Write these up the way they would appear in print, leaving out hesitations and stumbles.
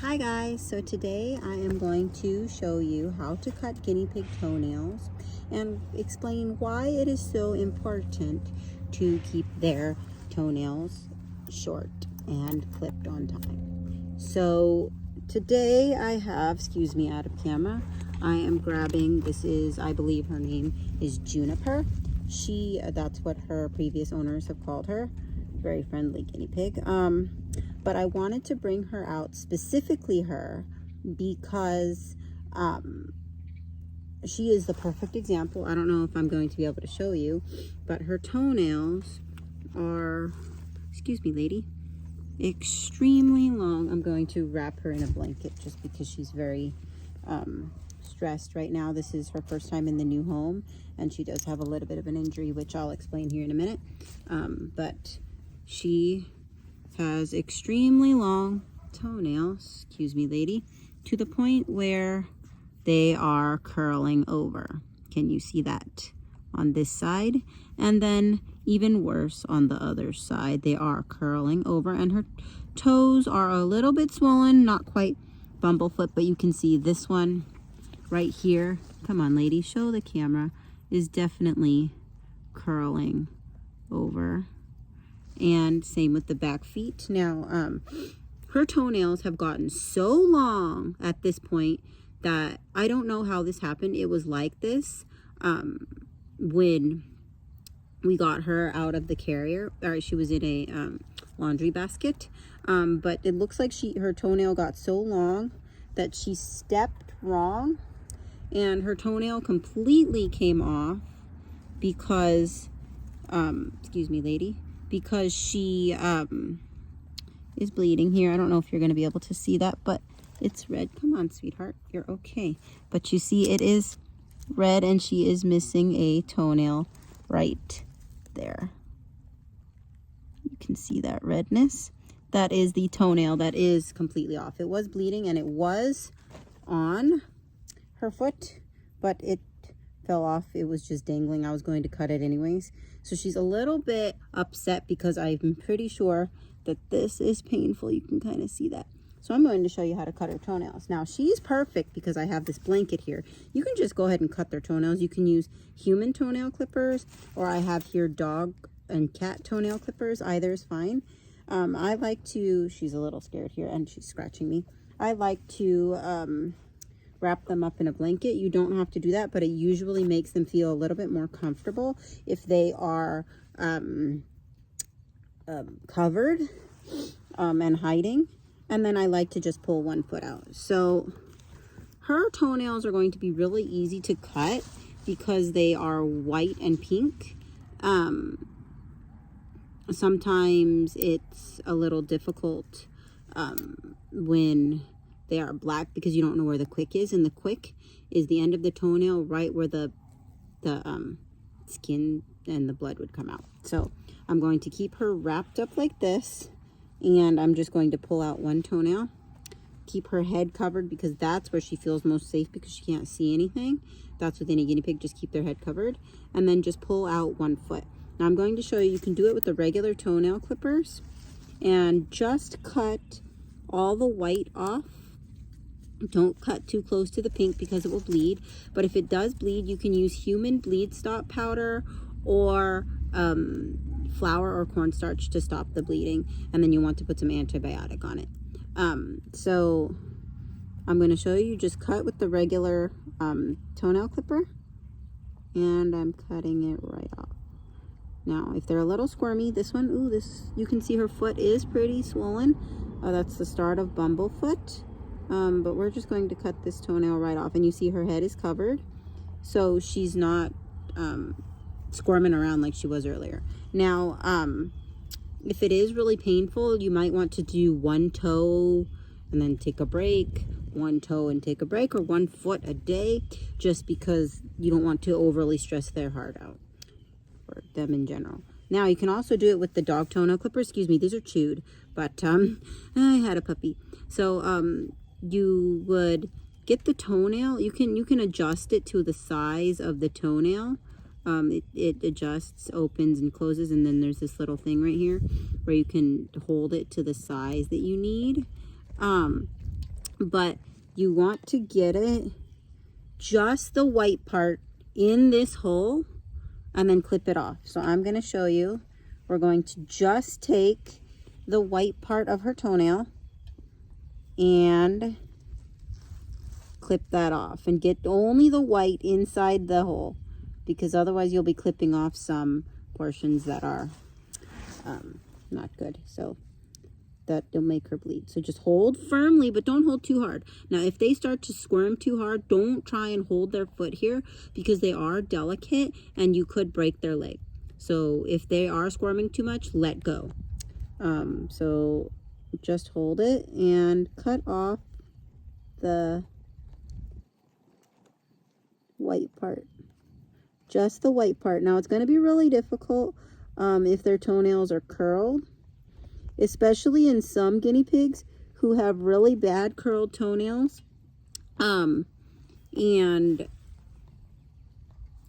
Hi guys, so today I am going to show you how to cut guinea pig toenails and explain why it is so important to keep their toenails short and clipped on time. So today I have, excuse me out of camera, I am grabbing, this is, I believe her name is Juniper. That's what her previous owners have called her. Very friendly guinea pig. But I wanted to bring her out, specifically her, because she is the perfect example. I don't know if I'm going to be able to show you, but her toenails are, excuse me lady, extremely long. I'm going to wrap her in a blanket just because she's very stressed right now. This is her first time in the new home, and she does have a little bit of an injury, which I'll explain here in a minute. But she has extremely long toenails, excuse me lady, to the point where they are curling over. Can you see that on this side? And then even worse on the other side, they are curling over, and her toes are a little bit swollen, not quite bumblefoot, but you can see this one right here, come on lady, show the camera, is definitely curling over. And same with the back feet. Now her toenails have gotten so long at this point that I don't know how this happened. It was like this when we got her out of the carrier, or she was in a laundry basket, but it looks like her toenail got so long that she stepped wrong and her toenail completely came off because excuse me lady, because she is bleeding here. I don't know if you're going to be able to see that, but it's red. Come on, sweetheart, you're okay. But you see it is red, and she is missing a toenail right there. You can see that redness. That is the toenail that is completely off. It was bleeding, and it was on her foot, but it fell off. It was just dangling. I was going to cut it anyways. So she's a little bit upset because I'm pretty sure that this is painful. You can kind of see that. So I'm going to show you how to cut her toenails. Now she's perfect because I have this blanket here. You can just go ahead and cut their toenails. You can use human toenail clippers, or I have here dog and cat toenail clippers. Either is fine. I like to, she's a little scared here and she's scratching me. I like to wrap them up in a blanket. You don't have to do that, but it usually makes them feel a little bit more comfortable if they are covered and hiding. And then I like to just pull one foot out. So her toenails are going to be really easy to cut because they are white and pink. Sometimes it's a little difficult when they are black because you don't know where the quick is, and the quick is the end of the toenail right where the skin and the blood would come out. So I'm going to keep her wrapped up like this, and I'm just going to pull out one toenail. Keep her head covered because that's where she feels most safe because she can't see anything. That's with any guinea pig, just keep their head covered, and then just pull out one foot. Now I'm going to show you, you can do it with the regular toenail clippers and just cut all the white off. Don't cut too close to the pink because it will bleed. But if it does bleed, you can use human bleed stop powder or flour or cornstarch to stop the bleeding. And then you want to put some antibiotic on it. So I'm going to show you, just cut with the regular toenail clipper. And I'm cutting it right off. Now, if they're a little squirmy, this one, ooh, this, you can see her foot is pretty swollen. That's the start of bumblefoot. But we're just going to cut this toenail right off, and you see her head is covered, so she's not squirming around like she was earlier. Now if it is really painful, you might want to do one toe and then take a break, one toe and take a break, or 1 foot a day, just because you don't want to overly stress their heart out, or them in general. Now you can also do it with the dog toenail clippers. Excuse me, these are chewed, but I had a puppy. So you would get the toenail, you can adjust it to the size of the toenail. It adjusts, opens and closes, and then there's this little thing right here where you can hold it to the size that you need. but you want to get it just the white part in this hole and then clip it off. So I'm going to show you. We're going to just take the white part of her toenail and clip that off and get only the white inside the hole, because otherwise you'll be clipping off some portions that are not good. So that'll make her bleed. So just hold firmly, but don't hold too hard. Now, if they start to squirm too hard, don't try and hold their foot here, because they are delicate and you could break their leg. So if they are squirming too much, let go. So just hold it and cut off the white part. Just the white part. Now, it's going to be really difficult if their toenails are curled, especially in some guinea pigs who have really bad curled toenails, and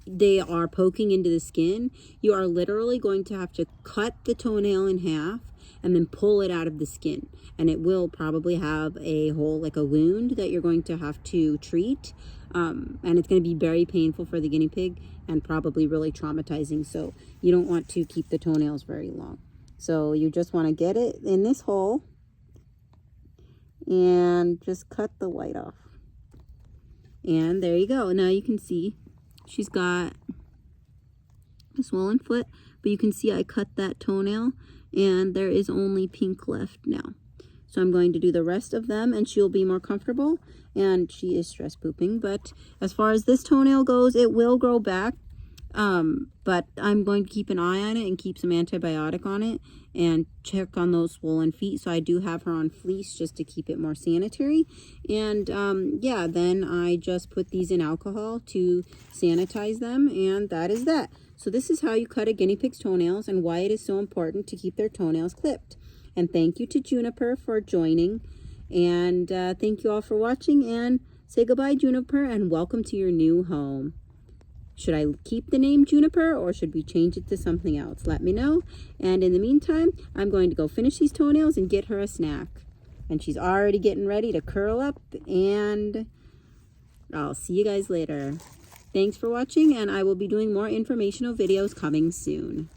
they are poking into the skin. You are literally going to have to cut the toenail in half and then pull it out of the skin, and it will probably have a hole, like a wound, that you're going to have to treat, and it's going to be very painful for the guinea pig and probably really traumatizing. So you don't want to keep the toenails very long. So you just want to get it in this hole and just cut the white off. And there you go. Now you can see she's got a swollen foot, but you can see I cut that toenail and there is only pink left now. So I'm going to do the rest of them and she'll be more comfortable. And she is stress pooping, but as far as this toenail goes, it will grow back. But I'm going to keep an eye on it and keep some antibiotic on it and check on those swollen feet. So I do have her on fleece just to keep it more sanitary. And yeah, then I just put these in alcohol to sanitize them, and that is that. So this is how you cut a guinea pig's toenails and why it is so important to keep their toenails clipped. And thank you to Juniper for joining. And thank you all for watching, and say goodbye, Juniper, and welcome to your new home. Should I keep the name Juniper or should we change it to something else? Let me know. And in the meantime, I'm going to go finish these toenails and get her a snack. And she's already getting ready to curl up, and I'll see you guys later. Thanks for watching, and I will be doing more informational videos coming soon.